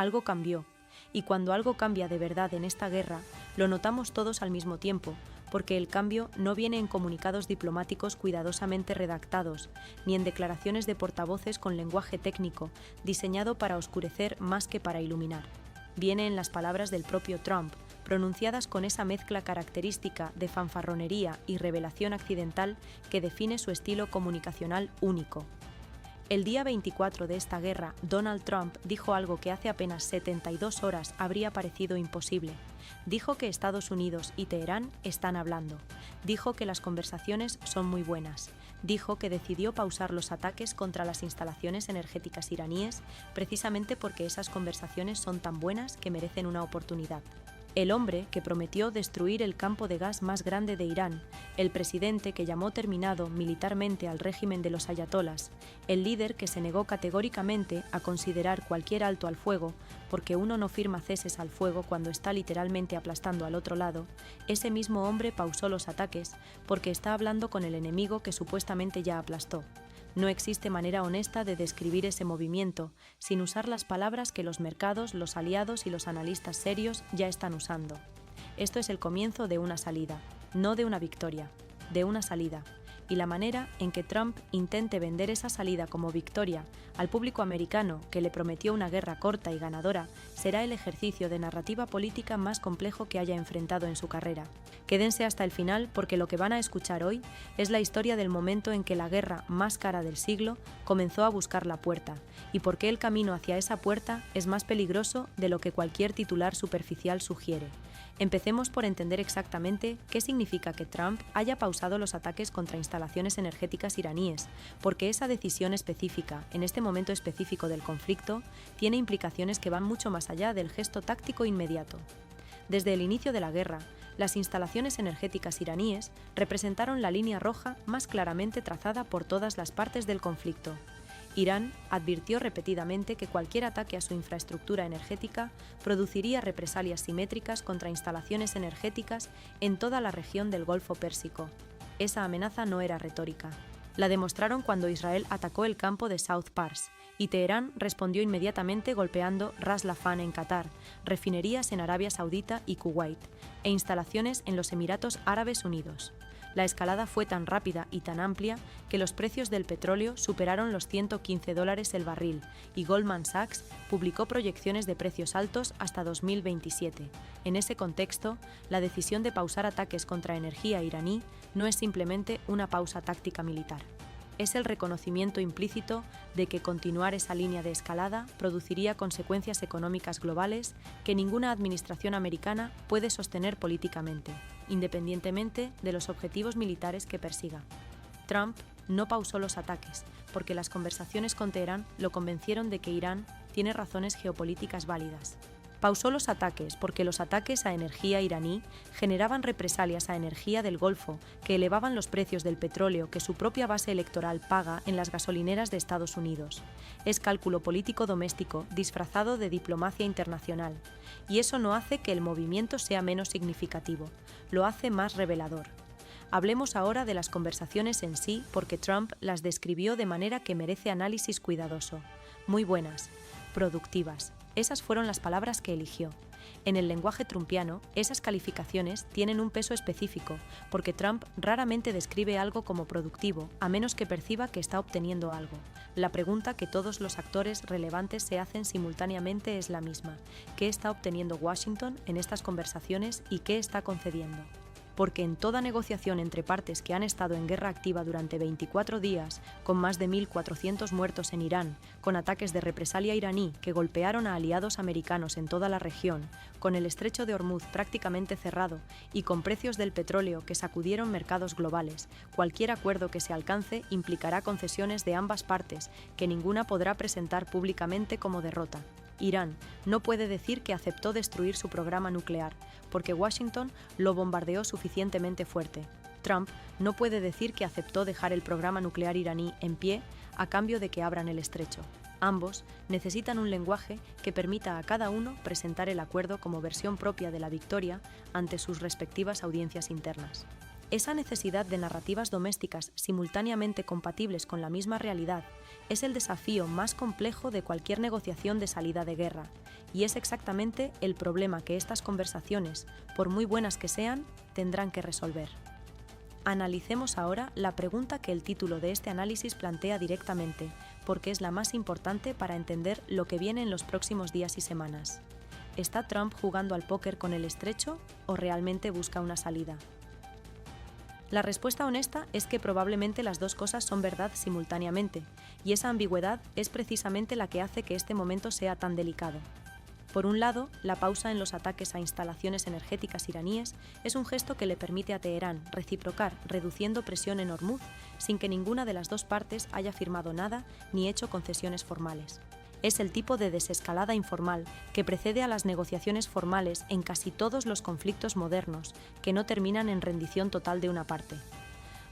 algo cambió. Y cuando algo cambia de verdad en esta guerra, lo notamos todos al mismo tiempo, porque el cambio no viene en comunicados diplomáticos cuidadosamente redactados, ni en declaraciones de portavoces con lenguaje técnico, diseñado para oscurecer más que para iluminar. Viene en las palabras del propio Trump, pronunciadas con esa mezcla característica de fanfarronería y revelación accidental que define su estilo comunicacional único. El día 24 de esta guerra, Donald Trump dijo algo que hace apenas 72 horas habría parecido imposible. Dijo que Estados Unidos y Teherán están hablando. Dijo que las conversaciones son muy buenas. Dijo que decidió pausar los ataques contra las instalaciones energéticas iraníes precisamente porque esas conversaciones son tan buenas que merecen una oportunidad. El hombre que prometió destruir el campo de gas más grande de Irán, el presidente que llamó terminado militarmente al régimen de los ayatolás, el líder que se negó categóricamente a considerar cualquier alto al fuego, porque uno no firma ceses al fuego cuando está literalmente aplastando al otro lado, ese mismo hombre pausó los ataques porque está hablando con el enemigo que supuestamente ya aplastó. No existe manera honesta de describir ese movimiento sin usar las palabras que los mercados, los aliados y los analistas serios ya están usando. Esto es el comienzo de una salida, no de una victoria, de una salida. Y la manera en que Trump intente vender esa salida como victoria al público americano que le prometió una guerra corta y ganadora será el ejercicio de narrativa política más complejo que haya enfrentado en su carrera. Quédense hasta el final porque lo que van a escuchar hoy es la historia del momento en que la guerra más cara del siglo comenzó a buscar la puerta y por qué el camino hacia esa puerta es más peligroso de lo que cualquier titular superficial sugiere. Empecemos por entender exactamente qué significa que Trump haya pausado los ataques contra instalaciones energéticas iraníes, porque esa decisión específica, en este momento específico del conflicto, tiene implicaciones que van mucho más allá del gesto táctico inmediato. Desde el inicio de la guerra, las instalaciones energéticas iraníes representaron la línea roja más claramente trazada por todas las partes del conflicto. Irán advirtió repetidamente que cualquier ataque a su infraestructura energética produciría represalias simétricas contra instalaciones energéticas en toda la región del Golfo Pérsico. Esa amenaza no era retórica. La demostraron cuando Israel atacó el campo de South Pars, y Teherán respondió inmediatamente golpeando Ras Laffan en Qatar, refinerías en Arabia Saudita y Kuwait, e instalaciones en los Emiratos Árabes Unidos. La escalada fue tan rápida y tan amplia que los precios del petróleo superaron los $115 el barril y Goldman Sachs publicó proyecciones de precios altos hasta 2027. En ese contexto, la decisión de pausar ataques contra energía iraní no es simplemente una pausa táctica militar. Es el reconocimiento implícito de que continuar esa línea de escalada produciría consecuencias económicas globales que ninguna administración americana puede sostener políticamente, independientemente de los objetivos militares que persiga. Trump no pausó los ataques, porque las conversaciones con Teherán lo convencieron de que Irán tiene razones geopolíticas válidas. Pausó los ataques porque los ataques a energía iraní generaban represalias a energía del Golfo que elevaban los precios del petróleo que su propia base electoral paga en las gasolineras de Estados Unidos. Es cálculo político doméstico disfrazado de diplomacia internacional, y eso no hace que el movimiento sea menos significativo, lo hace más revelador. Hablemos ahora de las conversaciones en sí porque Trump las describió de manera que merece análisis cuidadoso. Muy buenas, productivas. Esas fueron las palabras que eligió. En el lenguaje trumpiano, esas calificaciones tienen un peso específico, porque Trump raramente describe algo como productivo, a menos que perciba que está obteniendo algo. La pregunta que todos los actores relevantes se hacen simultáneamente es la misma: ¿qué está obteniendo Washington en estas conversaciones y qué está concediendo? Porque en toda negociación entre partes que han estado en guerra activa durante 24 días, con más de 1.400 muertos en Irán, con ataques de represalia iraní que golpearon a aliados americanos en toda la región, con el estrecho de Hormuz prácticamente cerrado y con precios del petróleo que sacudieron mercados globales, cualquier acuerdo que se alcance implicará concesiones de ambas partes que ninguna podrá presentar públicamente como derrota. Irán no puede decir que aceptó destruir su programa nuclear, porque Washington lo bombardeó suficientemente fuerte. Trump no puede decir que aceptó dejar el programa nuclear iraní en pie a cambio de que abran el estrecho. Ambos necesitan un lenguaje que permita a cada uno presentar el acuerdo como versión propia de la victoria ante sus respectivas audiencias internas. Esa necesidad de narrativas domésticas simultáneamente compatibles con la misma realidad es el desafío más complejo de cualquier negociación de salida de guerra, y es exactamente el problema que estas conversaciones, por muy buenas que sean, tendrán que resolver. Analicemos ahora la pregunta que el título de este análisis plantea directamente, porque es la más importante para entender lo que viene en los próximos días y semanas. ¿Está Trump jugando al póker con el estrecho o realmente busca una salida? La respuesta honesta es que probablemente las dos cosas son verdad simultáneamente, y esa ambigüedad es precisamente la que hace que este momento sea tan delicado. Por un lado, la pausa en los ataques a instalaciones energéticas iraníes es un gesto que le permite a Teherán reciprocar reduciendo presión en Hormuz sin que ninguna de las dos partes haya firmado nada ni hecho concesiones formales. Es el tipo de desescalada informal que precede a las negociaciones formales en casi todos los conflictos modernos, que no terminan en rendición total de una parte.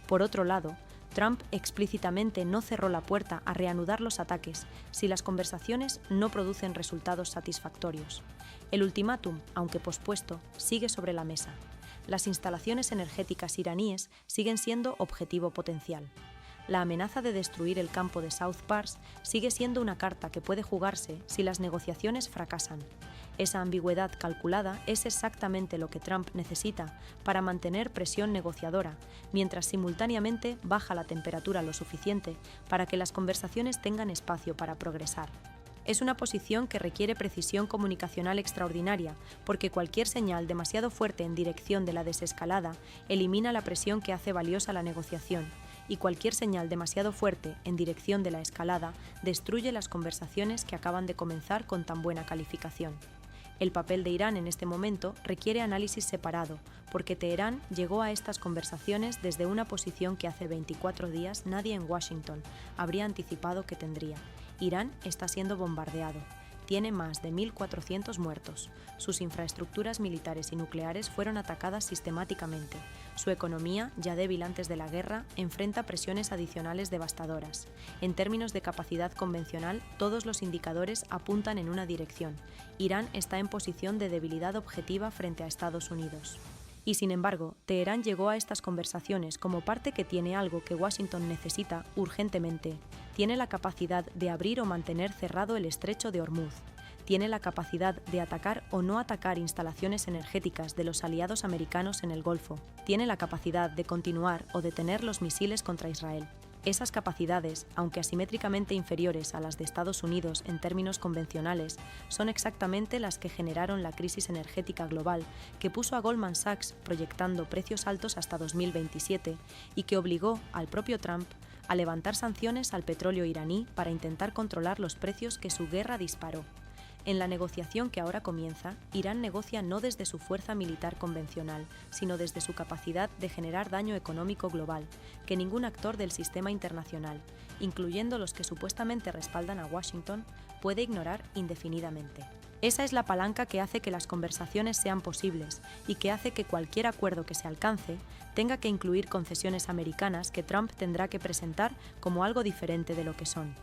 Por otro lado, Trump explícitamente no cerró la puerta a reanudar los ataques si las conversaciones no producen resultados satisfactorios. El ultimátum, aunque pospuesto, sigue sobre la mesa. Las instalaciones energéticas iraníes siguen siendo objetivo potencial. La amenaza de destruir el campo de South Pars sigue siendo una carta que puede jugarse si las negociaciones fracasan. Esa ambigüedad calculada es exactamente lo que Trump necesita para mantener presión negociadora, mientras simultáneamente baja la temperatura lo suficiente para que las conversaciones tengan espacio para progresar. Es una posición que requiere precisión comunicacional extraordinaria, porque cualquier señal demasiado fuerte en dirección de la desescalada elimina la presión que hace valiosa la negociación, y cualquier señal demasiado fuerte en dirección de la escalada destruye las conversaciones que acaban de comenzar con tan buena calificación. El papel de Irán en este momento requiere análisis separado, porque Teherán llegó a estas conversaciones desde una posición que hace 24 días nadie en Washington habría anticipado que tendría. Irán está siendo bombardeado. Tiene más de 1.400 muertos. Sus infraestructuras militares y nucleares fueron atacadas sistemáticamente. Su economía, ya débil antes de la guerra, enfrenta presiones adicionales devastadoras. En términos de capacidad convencional, todos los indicadores apuntan en una dirección. Irán está en posición de debilidad objetiva frente a Estados Unidos. Y sin embargo, Teherán llegó a estas conversaciones como parte que tiene algo que Washington necesita urgentemente. Tiene la capacidad de abrir o mantener cerrado el estrecho de Hormuz. Tiene la capacidad de atacar o no atacar instalaciones energéticas de los aliados americanos en el Golfo. Tiene la capacidad de continuar o detener los misiles contra Israel. Esas capacidades, aunque asimétricamente inferiores a las de Estados Unidos en términos convencionales, son exactamente las que generaron la crisis energética global que puso a Goldman Sachs proyectando precios altos hasta 2027 y que obligó al propio Trump a levantar sanciones al petróleo iraní para intentar controlar los precios que su guerra disparó. En la negociación que ahora comienza, Irán negocia no desde su fuerza militar convencional, sino desde su capacidad de generar daño económico global, que ningún actor del sistema internacional, incluyendo los que supuestamente respaldan a Washington, puede ignorar indefinidamente. Esa es la palanca que hace que las conversaciones sean posibles y que hace que cualquier acuerdo que se alcance tenga que incluir concesiones americanas que Trump tendrá que presentar como algo diferente de lo que son.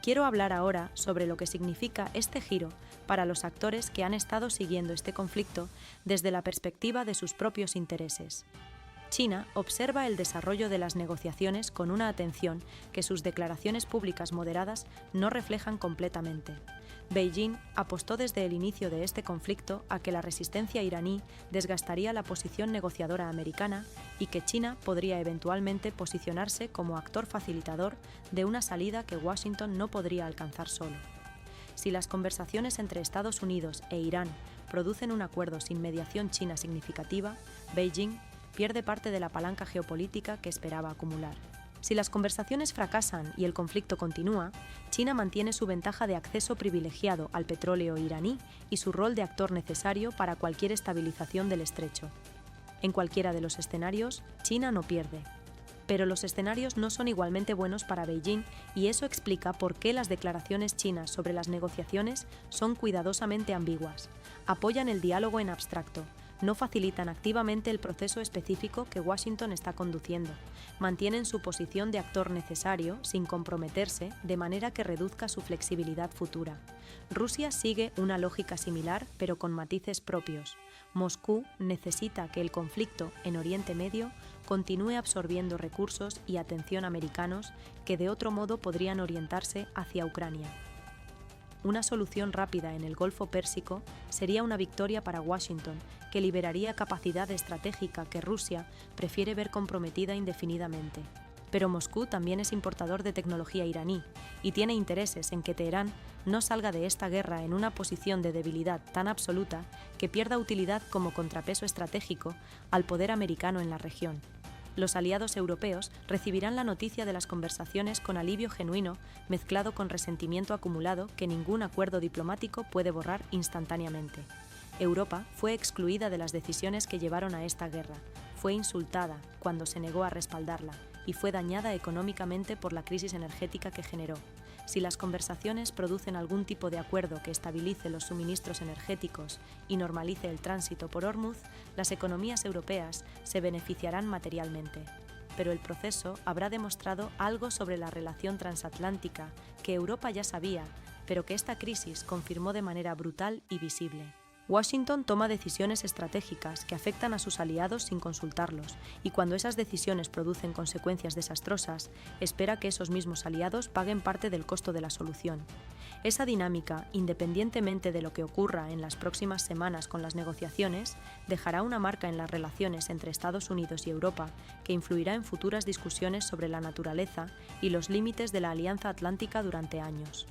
Quiero hablar ahora sobre lo que significa este giro para los actores que han estado siguiendo este conflicto desde la perspectiva de sus propios intereses. China observa el desarrollo de las negociaciones con una atención que sus declaraciones públicas moderadas no reflejan completamente. Beijing apostó desde el inicio de este conflicto a que la resistencia iraní desgastaría la posición negociadora americana y que China podría eventualmente posicionarse como actor facilitador de una salida que Washington no podría alcanzar solo. Si las conversaciones entre Estados Unidos e Irán producen un acuerdo sin mediación china significativa, Beijing pierde parte de la palanca geopolítica que esperaba acumular. Si las conversaciones fracasan y el conflicto continúa, China mantiene su ventaja de acceso privilegiado al petróleo iraní y su rol de actor necesario para cualquier estabilización del estrecho. En cualquiera de los escenarios, China no pierde. Pero los escenarios no son igualmente buenos para Beijing y eso explica por qué las declaraciones chinas sobre las negociaciones son cuidadosamente ambiguas. Apoyan el diálogo en abstracto, no facilitan activamente el proceso específico que Washington está conduciendo, mantienen su posición de actor necesario sin comprometerse de manera que reduzca su flexibilidad futura. Rusia sigue una lógica similar pero con matices propios. Moscú necesita que el conflicto en Oriente Medio continúe absorbiendo recursos y atención americanos que de otro modo podrían orientarse hacia Ucrania. Una solución rápida en el Golfo Pérsico sería una victoria para Washington, que liberaría capacidad estratégica que Rusia prefiere ver comprometida indefinidamente. Pero Moscú también es importador de tecnología iraní y tiene intereses en que Teherán no salga de esta guerra en una posición de debilidad tan absoluta que pierda utilidad como contrapeso estratégico al poder americano en la región. Los aliados europeos recibirán la noticia de las conversaciones con alivio genuino, mezclado con resentimiento acumulado que ningún acuerdo diplomático puede borrar instantáneamente. Europa fue excluida de las decisiones que llevaron a esta guerra, fue insultada cuando se negó a respaldarla y fue dañada económicamente por la crisis energética que generó. Si las conversaciones producen algún tipo de acuerdo que estabilice los suministros energéticos y normalice el tránsito por Hormuz, las economías europeas se beneficiarán materialmente. Pero el proceso habrá demostrado algo sobre la relación transatlántica que Europa ya sabía, pero que esta crisis confirmó de manera brutal y visible. Washington toma decisiones estratégicas que afectan a sus aliados sin consultarlos, y cuando esas decisiones producen consecuencias desastrosas, espera que esos mismos aliados paguen parte del costo de la solución. Esa dinámica, independientemente de lo que ocurra en las próximas semanas con las negociaciones, dejará una marca en las relaciones entre Estados Unidos y Europa que influirá en futuras discusiones sobre la naturaleza y los límites de la Alianza Atlántica durante años.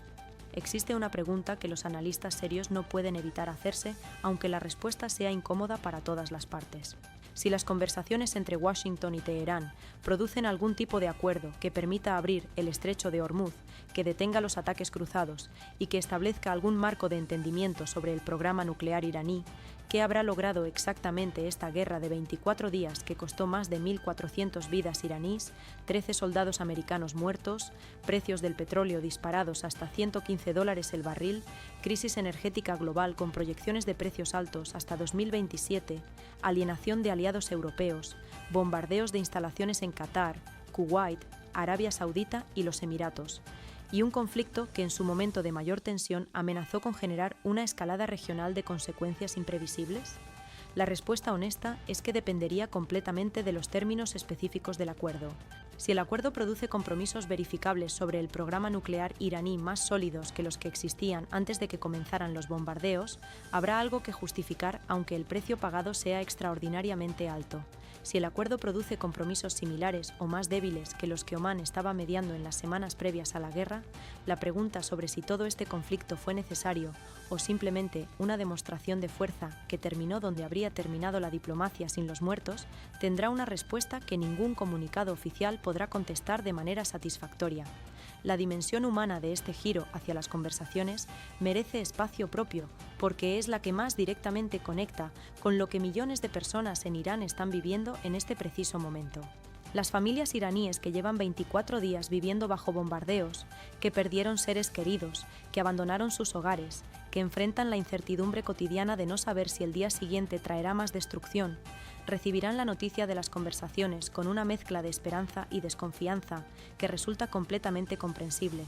Existe una pregunta que los analistas serios no pueden evitar hacerse, aunque la respuesta sea incómoda para todas las partes. Si las conversaciones entre Washington y Teherán producen algún tipo de acuerdo que permita abrir el estrecho de Hormuz, que detenga los ataques cruzados y que establezca algún marco de entendimiento sobre el programa nuclear iraní, ¿qué habrá logrado exactamente esta guerra de 24 días que costó más de 1.400 vidas iraníes, 13 soldados americanos muertos, precios del petróleo disparados hasta $115 el barril, crisis energética global con proyecciones de precios altos hasta 2027, alienación de aliados europeos, bombardeos de instalaciones en Qatar, Kuwait, Arabia Saudita y los Emiratos, y un conflicto que en su momento de mayor tensión amenazó con generar una escalada regional de consecuencias imprevisibles? La respuesta honesta es que dependería completamente de los términos específicos del acuerdo. Si el acuerdo produce compromisos verificables sobre el programa nuclear iraní más sólidos que los que existían antes de que comenzaran los bombardeos, habrá algo que justificar aunque el precio pagado sea extraordinariamente alto. Si el acuerdo produce compromisos similares o más débiles que los que Omán estaba mediando en las semanas previas a la guerra, la pregunta sobre si todo este conflicto fue necesario o simplemente una demostración de fuerza que terminó donde habría terminado la diplomacia sin los muertos, tendrá una respuesta que ningún comunicado oficial podrá contestar de manera satisfactoria. La dimensión humana de este giro hacia las conversaciones merece espacio propio porque es la que más directamente conecta con lo que millones de personas en Irán están viviendo en este preciso momento. Las familias iraníes que llevan 24 días viviendo bajo bombardeos, que perdieron seres queridos, que abandonaron sus hogares, que enfrentan la incertidumbre cotidiana de no saber si el día siguiente traerá más destrucción, recibirán la noticia de las conversaciones con una mezcla de esperanza y desconfianza que resulta completamente comprensible.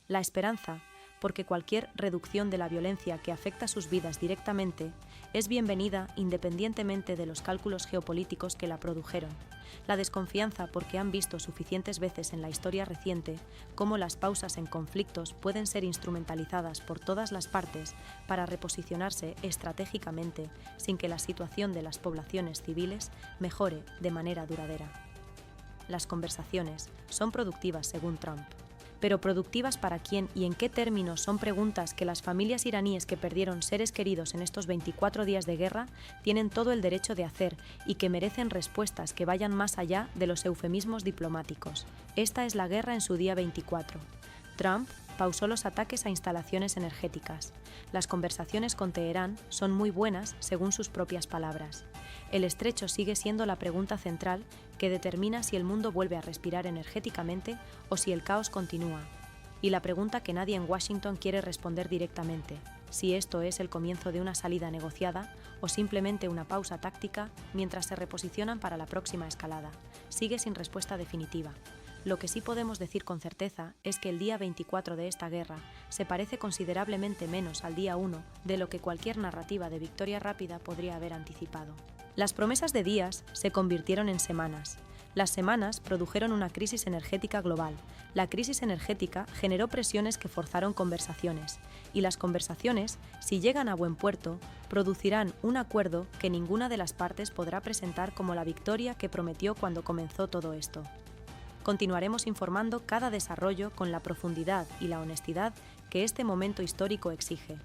La esperanza, porque cualquier reducción de la violencia que afecta sus vidas directamente es bienvenida independientemente de los cálculos geopolíticos que la produjeron. La desconfianza porque han visto suficientes veces en la historia reciente cómo las pausas en conflictos pueden ser instrumentalizadas por todas las partes para reposicionarse estratégicamente sin que la situación de las poblaciones civiles mejore de manera duradera. Las conversaciones son productivas según Trump. Pero productivas para quién y en qué términos son preguntas que las familias iraníes que perdieron seres queridos en estos 24 días de guerra tienen todo el derecho de hacer y que merecen respuestas que vayan más allá de los eufemismos diplomáticos. Esta es la guerra en su día 24. Trump pausó los ataques a instalaciones energéticas. Las conversaciones con Teherán son muy buenas según sus propias palabras. El estrecho sigue siendo la pregunta central que determina si el mundo vuelve a respirar energéticamente o si el caos continúa. Y la pregunta que nadie en Washington quiere responder directamente, si esto es el comienzo de una salida negociada o simplemente una pausa táctica mientras se reposicionan para la próxima escalada, sigue sin respuesta definitiva. Lo que sí podemos decir con certeza es que el día 24 de esta guerra se parece considerablemente menos al día 1 de lo que cualquier narrativa de victoria rápida podría haber anticipado. Las promesas de días se convirtieron en semanas. Las semanas produjeron una crisis energética global. La crisis energética generó presiones que forzaron conversaciones, y las conversaciones, si llegan a buen puerto, producirán un acuerdo que ninguna de las partes podrá presentar como la victoria que prometió cuando comenzó todo esto. Continuaremos informando cada desarrollo con la profundidad y la honestidad que este momento histórico exige.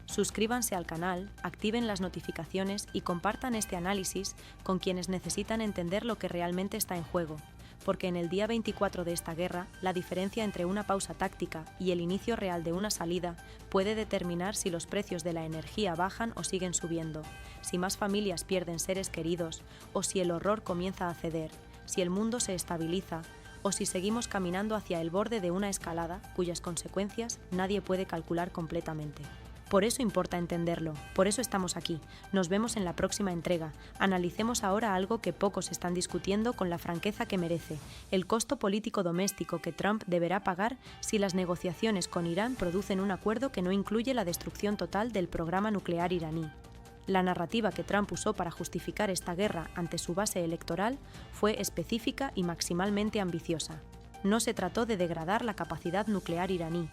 Suscríbanse al canal, activen las notificaciones y compartan este análisis con quienes necesitan entender lo que realmente está en juego, porque en el día 24 de esta guerra, la diferencia entre una pausa táctica y el inicio real de una salida puede determinar si los precios de la energía bajan o siguen subiendo, si más familias pierden seres queridos o si el horror comienza a ceder, si el mundo se estabiliza o si seguimos caminando hacia el borde de una escalada cuyas consecuencias nadie puede calcular completamente. Por eso importa entenderlo, por eso estamos aquí. Nos vemos en la próxima entrega. Analicemos ahora algo que pocos están discutiendo con la franqueza que merece, el costo político doméstico que Trump deberá pagar si las negociaciones con Irán producen un acuerdo que no incluye la destrucción total del programa nuclear iraní. La narrativa que Trump usó para justificar esta guerra ante su base electoral fue específica y maximalmente ambiciosa. No se trató de degradar la capacidad nuclear iraní.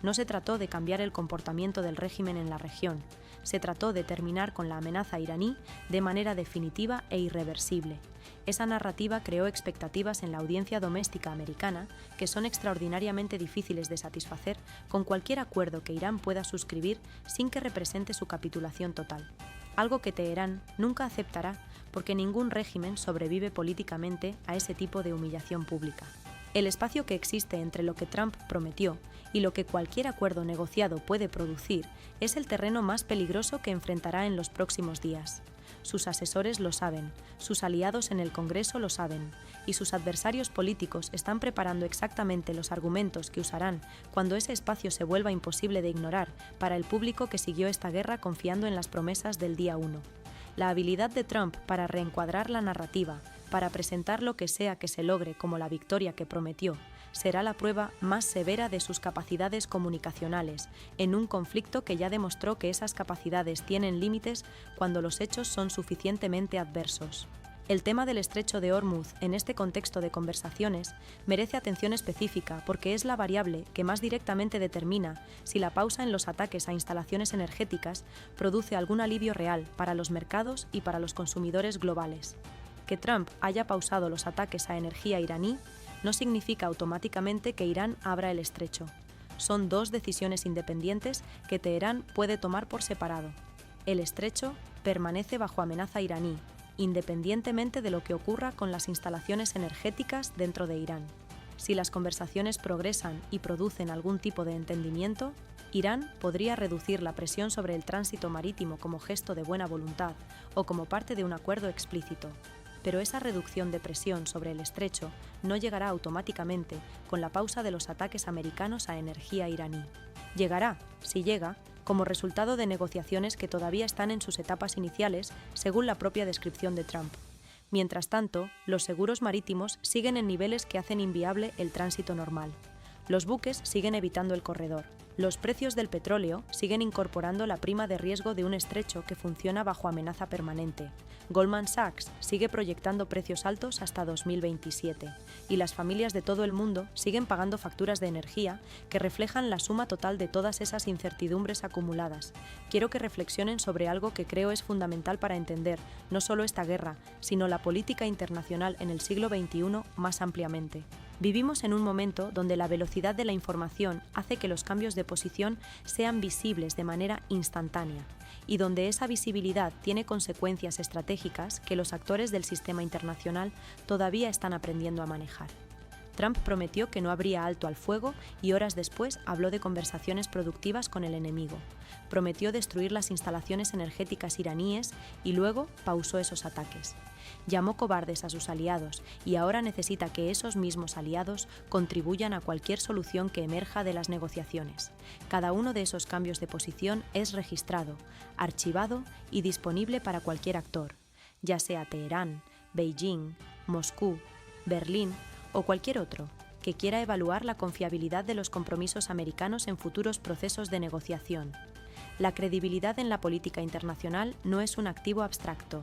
No se trató de cambiar el comportamiento del régimen en la región. Se trató de terminar con la amenaza iraní de manera definitiva e irreversible. Esa narrativa creó expectativas en la audiencia doméstica americana que son extraordinariamente difíciles de satisfacer con cualquier acuerdo que Irán pueda suscribir sin que represente su capitulación total. Algo que Teherán nunca aceptará porque ningún régimen sobrevive políticamente a ese tipo de humillación pública. El espacio que existe entre lo que Trump prometió y lo que cualquier acuerdo negociado puede producir es el terreno más peligroso que enfrentará en los próximos días. Sus asesores lo saben, sus aliados en el Congreso lo saben, y sus adversarios políticos están preparando exactamente los argumentos que usarán cuando ese espacio se vuelva imposible de ignorar para el público que siguió esta guerra confiando en las promesas del día 1. La habilidad de Trump para reencuadrar la narrativa, para presentar lo que sea que se logre como la victoria que prometió, será la prueba más severa de sus capacidades comunicacionales, en un conflicto que ya demostró que esas capacidades tienen límites cuando los hechos son suficientemente adversos. El tema del estrecho de Hormuz en este contexto de conversaciones merece atención específica porque es la variable que más directamente determina si la pausa en los ataques a instalaciones energéticas produce algún alivio real para los mercados y para los consumidores globales. Que Trump haya pausado los ataques a energía iraní no significa automáticamente que Irán abra el estrecho. Son dos decisiones independientes que Teherán puede tomar por separado. El estrecho permanece bajo amenaza iraní, independientemente de lo que ocurra con las instalaciones energéticas dentro de Irán. Si las conversaciones progresan y producen algún tipo de entendimiento, Irán podría reducir la presión sobre el tránsito marítimo como gesto de buena voluntad o como parte de un acuerdo explícito. Pero esa reducción de presión sobre el estrecho no llegará automáticamente con la pausa de los ataques americanos a energía iraní. Llegará, si llega, como resultado de negociaciones que todavía están en sus etapas iniciales, según la propia descripción de Trump. Mientras tanto, los seguros marítimos siguen en niveles que hacen inviable el tránsito normal. Los buques siguen evitando el corredor. Los precios del petróleo siguen incorporando la prima de riesgo de un estrecho que funciona bajo amenaza permanente. Goldman Sachs sigue proyectando precios altos hasta 2027, y las familias de todo el mundo siguen pagando facturas de energía que reflejan la suma total de todas esas incertidumbres acumuladas. Quiero que reflexionen sobre algo que creo es fundamental para entender no solo esta guerra, sino la política internacional en el siglo XXI más ampliamente. Vivimos en un momento donde la velocidad de la información hace que los cambios de posición sean visibles de manera instantánea, y donde esa visibilidad tiene consecuencias estratégicas que los actores del sistema internacional todavía están aprendiendo a manejar. Trump prometió que no habría alto al fuego y horas después habló de conversaciones productivas con el enemigo. Prometió destruir las instalaciones energéticas iraníes y luego pausó esos ataques. Llamó cobardes a sus aliados y ahora necesita que esos mismos aliados contribuyan a cualquier solución que emerja de las negociaciones. Cada uno de esos cambios de posición es registrado, archivado y disponible para cualquier actor, ya sea Teherán, Beijing, Moscú, Berlín o cualquier otro que quiera evaluar la confiabilidad de los compromisos americanos en futuros procesos de negociación. La credibilidad en la política internacional no es un activo abstracto.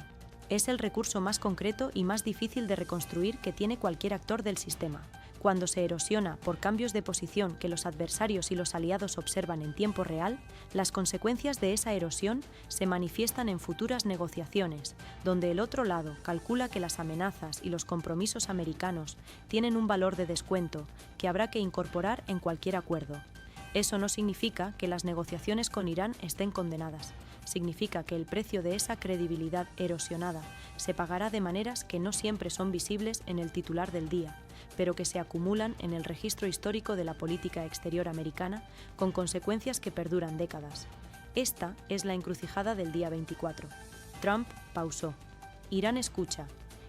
Es el recurso más concreto y más difícil de reconstruir que tiene cualquier actor del sistema. Cuando se erosiona por cambios de posición que los adversarios y los aliados observan en tiempo real, las consecuencias de esa erosión se manifiestan en futuras negociaciones, donde el otro lado calcula que las amenazas y los compromisos americanos tienen un valor de descuento que habrá que incorporar en cualquier acuerdo. Eso no significa que las negociaciones con Irán estén condenadas. Significa que el precio de esa credibilidad erosionada se pagará de maneras que no siempre son visibles en el titular del día, pero que se acumulan en el registro histórico de la política exterior americana con consecuencias que perduran décadas. Esta es la encrucijada del día 24. Trump pausó. Irán escucha.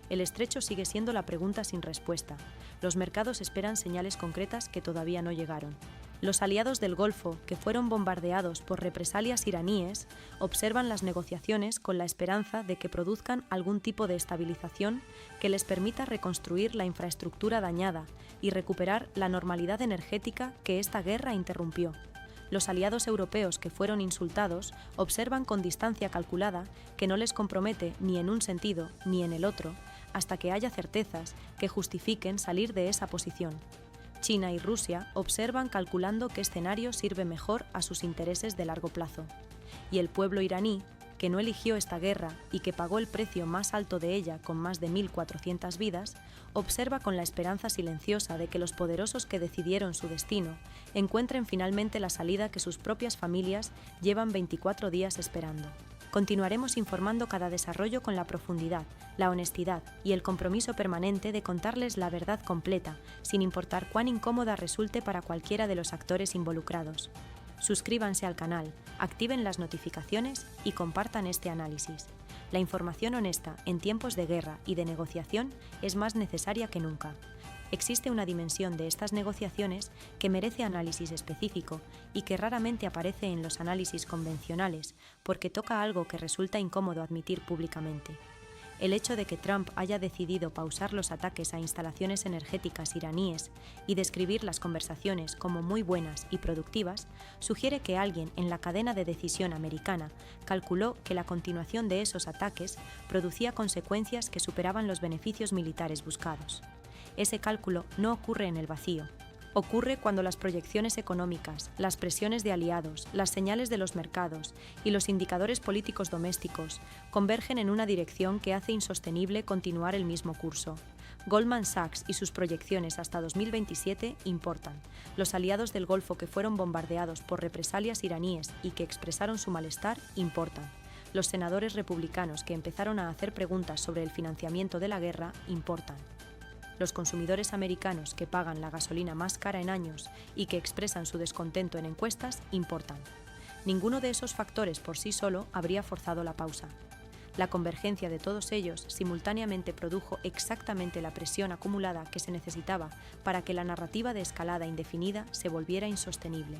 El estrecho sigue siendo la pregunta sin respuesta. Los mercados esperan señales concretas que todavía no llegaron. Los aliados del Golfo, que fueron bombardeados por represalias iraníes, observan las negociaciones con la esperanza de que produzcan algún tipo de estabilización que les permita reconstruir la infraestructura dañada y recuperar la normalidad energética que esta guerra interrumpió. Los aliados europeos que fueron insultados observan con distancia calculada que no les compromete ni en un sentido ni en el otro, hasta que haya certezas que justifiquen salir de esa posición. China y Rusia observan calculando qué escenario sirve mejor a sus intereses de largo plazo. Y el pueblo iraní, que no eligió esta guerra y que pagó el precio más alto de ella con más de 1.400 vidas, observa con la esperanza silenciosa de que los poderosos que decidieron su destino encuentren finalmente la salida que sus propias familias llevan 24 días esperando. Continuaremos informando cada desarrollo con la profundidad, la honestidad y el compromiso permanente de contarles la verdad completa, sin importar cuán incómoda resulte para cualquiera de los actores involucrados. Suscríbanse al canal, activen las notificaciones y compartan este análisis. La información honesta en tiempos de guerra y de negociación es más necesaria que nunca. Existe una dimensión de estas negociaciones que merece análisis específico y que raramente aparece en los análisis convencionales porque toca algo que resulta incómodo admitir públicamente. El hecho de que Trump haya decidido pausar los ataques a instalaciones energéticas iraníes y describir las conversaciones como muy buenas y productivas sugiere que alguien en la cadena de decisión americana calculó que la continuación de esos ataques producía consecuencias que superaban los beneficios militares buscados. Ese cálculo no ocurre en el vacío. Ocurre cuando las proyecciones económicas, las presiones de aliados, las señales de los mercados y los indicadores políticos domésticos convergen en una dirección que hace insostenible continuar el mismo curso. Goldman Sachs y sus proyecciones hasta 2027 importan. Los aliados del Golfo que fueron bombardeados por represalias iraníes y que expresaron su malestar importan. Los senadores republicanos que empezaron a hacer preguntas sobre el financiamiento de la guerra importan. Los consumidores americanos que pagan la gasolina más cara en años y que expresan su descontento en encuestas importan. Ninguno de esos factores por sí solo habría forzado la pausa. La convergencia de todos ellos simultáneamente produjo exactamente la presión acumulada que se necesitaba para que la narrativa de escalada indefinida se volviera insostenible.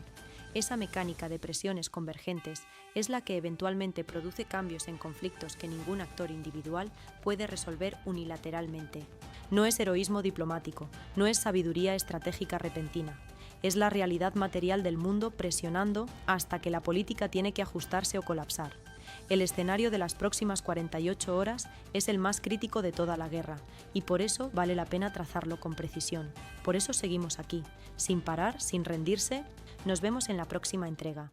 Esa mecánica de presiones convergentes es la que eventualmente produce cambios en conflictos que ningún actor individual puede resolver unilateralmente. No es heroísmo diplomático, no es sabiduría estratégica repentina. Es la realidad material del mundo presionando hasta que la política tiene que ajustarse o colapsar. El escenario de las próximas 48 horas es el más crítico de toda la guerra, y por eso vale la pena trazarlo con precisión. Por eso seguimos aquí, sin parar, sin rendirse. Nos vemos en la próxima entrega.